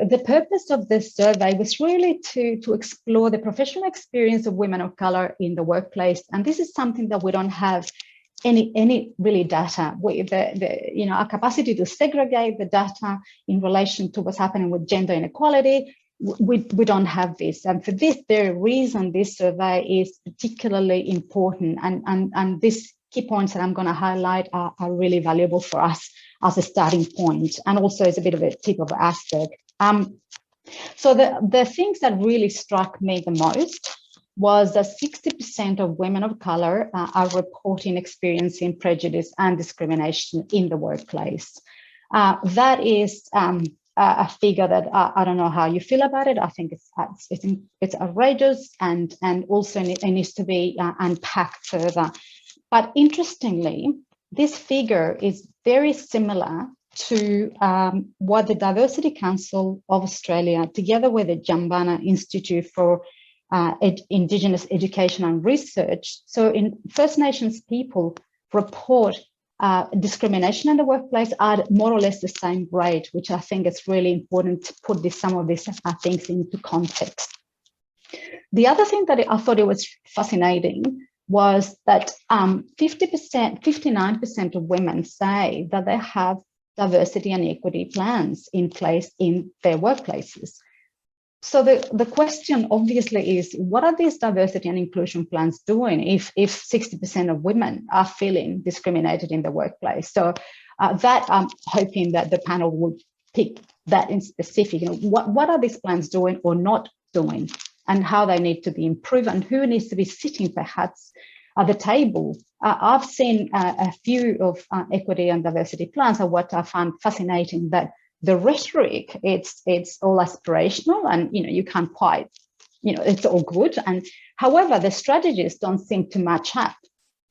the purpose of this survey was really to explore the professional experience of women of color in the workplace. And this is something that we don't have any really data. Our capacity to segregate the data in relation to what's happening with gender inequality, we don't have this. And for this very reason, this survey is particularly important. And these key points that I'm going to highlight are really valuable for us as a starting point, and also as a bit of a tip of the iceberg. So the things that really struck me the most was that 60% of women of color are reporting experiencing prejudice and discrimination in the workplace. That is a figure that I don't know how you feel about it. I think it's outrageous, and also it needs to be unpacked further. But interestingly, this figure is very similar to what the Diversity Council of Australia, together with the Jambana Institute for Indigenous Education and Research. So in First Nations people report discrimination in the workplace at more or less the same rate, which I think is really important to put some of these things into context. The other thing that I thought it was fascinating was that 59% of women say that they have diversity and equity plans in place in their workplaces. So the question obviously is, what are these diversity and inclusion plans doing if 60% of women are feeling discriminated in the workplace? So that I'm hoping that the panel would pick that in specific. What are these plans doing or not doing, and how they need to be improved, and who needs to be sitting perhaps at the table. I've seen a few of equity and diversity plans, and what I found fascinating that the rhetoric, it's all aspirational, and you can't quite, it's all good. And however, the strategies don't seem to match up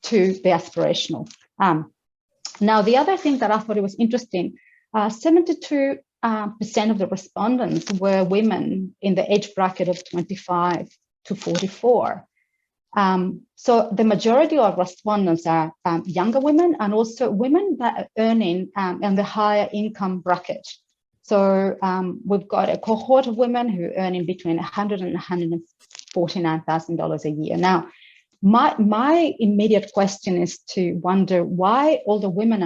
to the aspirational. Now, the other thing that I thought it was interesting, 72% of the respondents were women in the age bracket of 25 to 44. So the majority of respondents are younger women, and also women that are earning in the higher income bracket. So we've got a cohort of women who are earning between $100,000 and $149,000 a year. Now, my immediate question is to wonder why all the women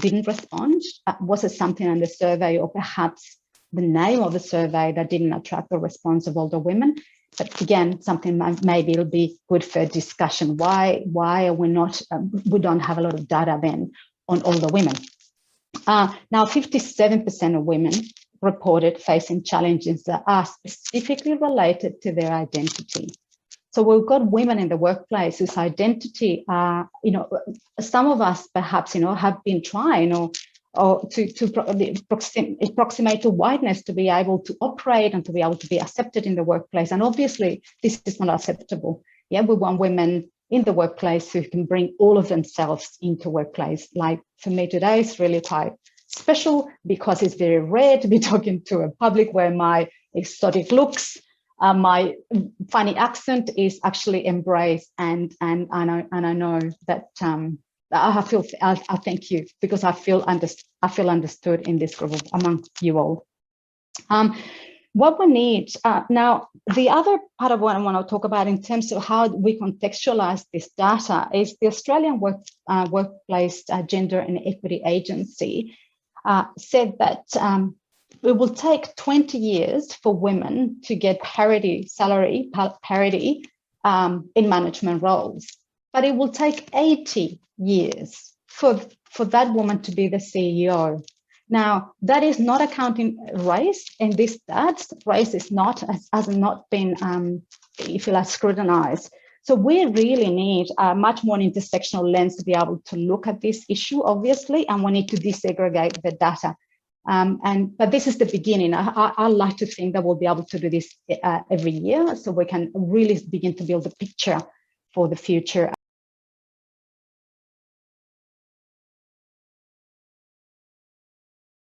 didn't respond. Was it something in the survey, or perhaps the name of the survey that didn't attract the response of all the women? But again, something maybe it'll be good for discussion. Why are we not? We don't have a lot of data then on all the women. Now, 57% of women reported facing challenges that are specifically related to their identity. So we've got women in the workplace whose identity, some of us perhaps, have been trying or to approximate to whiteness to be able to operate and to be able to be accepted in the workplace. And obviously, this is not acceptable. Yeah, we want women in the workplace who can bring all of themselves into workplace. Like for me today, it's really quite special because it's very rare to be talking to a public where my exotic looks, my funny accent is actually embraced, and I know that I thank you, because I feel understood in this group among you all. What we need now, the other part of what I want to talk about in terms of how we contextualize this data is the Australian Workplace Gender and Equity Agency said that it will take 20 years for women to get salary parity in management roles, but it will take 80 years for that woman to be the CEO. Now, that is not accounting race in this stats. Race has not been, if you like, scrutinized. So we really need a much more intersectional lens to be able to look at this issue, obviously, and we need to disaggregate the data. But this is the beginning. I like to think that we'll be able to do this every year, so we can really begin to build a picture for the future.